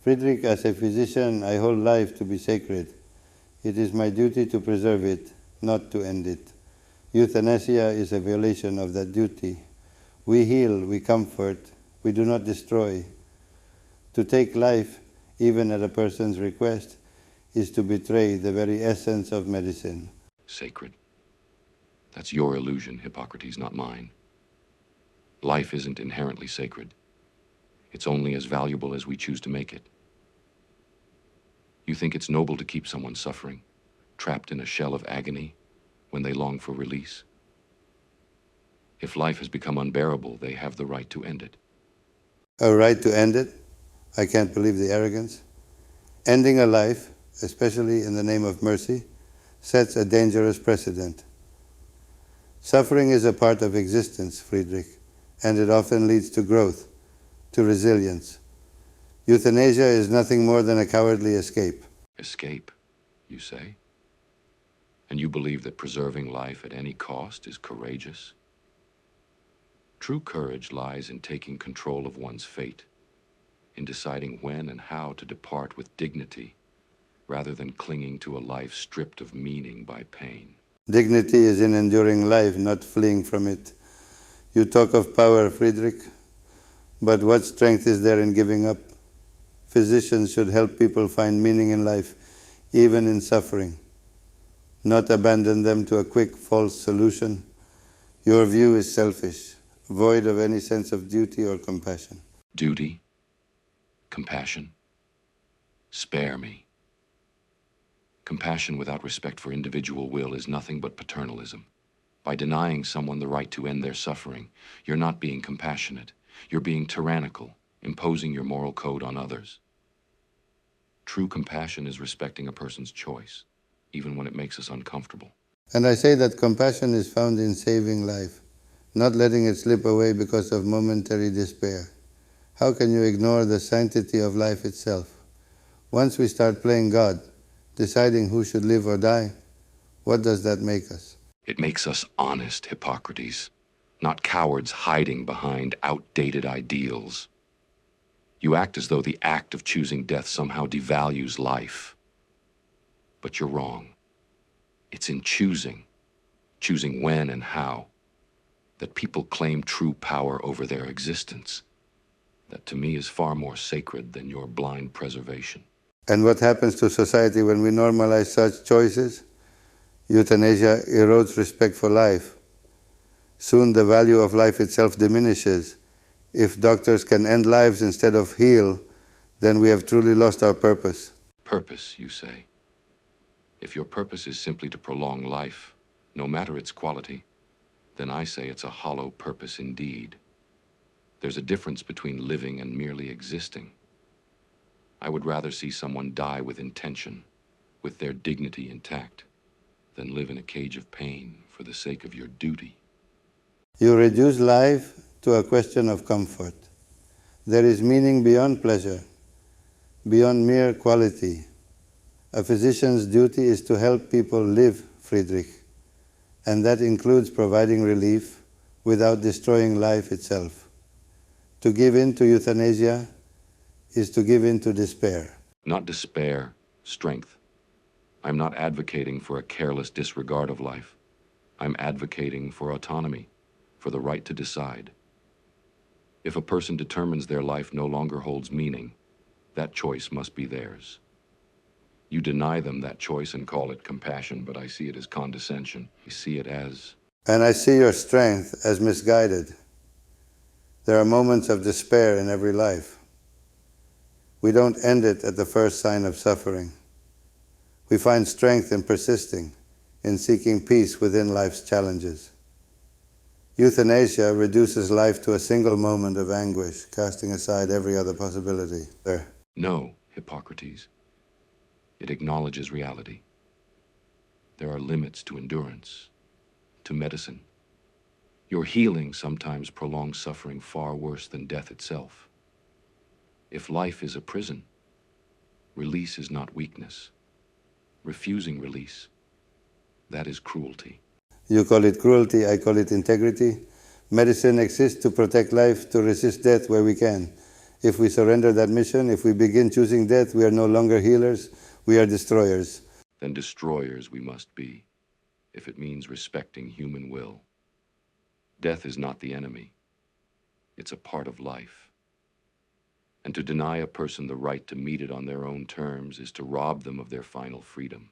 Friedrich, as a physician, I hold life to be sacred. It is my duty to preserve it, not to end it. Euthanasia is a violation of that duty. We heal, we comfort, we do not destroy. To take life, even at a person's request, is to betray the very essence of medicine. Sacred. That's your illusion, Hippocrates, not mine. Life isn't inherently sacred. It's only as valuable as we choose to make it. You think it's noble to keep someone suffering, trapped in a shell of agony, when they long for release? If life has become unbearable, they have the right to end it. A right to end it? I can't believe the arrogance. Ending a life, especially in the name of mercy, sets a dangerous precedent. Suffering is a part of existence, Friedrich, and it often leads to growth, to resilience. Euthanasia is nothing more than a cowardly escape. Escape, you say? And you believe that preserving life at any cost is courageous? True courage lies in taking control of one's fate, in deciding when and how to depart with dignity, rather than clinging to a life stripped of meaning by pain. Dignity is in enduring life, not fleeing from it. You talk of power, Friedrich, but what strength is there in giving up? Physicians should help people find meaning in life, even in suffering, not abandon them to a quick, false solution. Your view is selfish, void of any sense of duty or compassion. Duty? Compassion? Spare me. Compassion without respect for individual will is nothing but paternalism. By denying someone the right to end their suffering, you're not being compassionate. You're being tyrannical, imposing your moral code on others. True compassion is respecting a person's choice, even when it makes us uncomfortable. And I say that compassion is found in saving life, not letting it slip away because of momentary despair. How can you ignore the sanctity of life itself? Once we start playing God, deciding who should live or die, what does that make us? It makes us honest, Hippocrates, not cowards hiding behind outdated ideals. You act as though the act of choosing death somehow devalues life. But you're wrong. It's in choosing when and how, that people claim true power over their existence. That to me is far more sacred than your blind preservation. And what happens to society when we normalize such choices? Euthanasia erodes respect for life. Soon the value of life itself diminishes. If doctors can end lives instead of heal, then we have truly lost our purpose. Purpose, you say? If your purpose is simply to prolong life, no matter its quality, then I say it's a hollow purpose indeed. There's a difference between living and merely existing. I would rather see someone die with intention, with their dignity intact, than live in a cage of pain for the sake of your duty. You reduce life to a question of comfort. There is meaning beyond pleasure, beyond mere quality. A physician's duty is to help people live, Friedrich, and that includes providing relief without destroying life itself. To give in to euthanasia is to give in to despair. Not despair, strength. I'm not advocating for a careless disregard of life. I'm advocating for autonomy, for the right to decide. If a person determines their life no longer holds meaning, that choice must be theirs. You deny them that choice and call it compassion, but I see it as condescension. I see it as... And I see your strength as misguided. There are moments of despair in every life. We don't end it at the first sign of suffering. We find strength in persisting, in seeking peace within life's challenges. Euthanasia reduces life to a single moment of anguish, casting aside every other possibility. There. No, Hippocrates. It acknowledges reality. There are limits to endurance, to medicine. Your healing sometimes prolongs suffering far worse than death itself. If life is a prison, release is not weakness. Refusing release, that is cruelty. You call it cruelty, I call it integrity. Medicine exists to protect life, to resist death where we can. If we surrender that mission, if we begin choosing death, we are no longer healers, we are destroyers. Then destroyers we must be, if it means respecting human will. Death is not the enemy. It's a part of life. And to deny a person the right to meet it on their own terms is to rob them of their final freedom.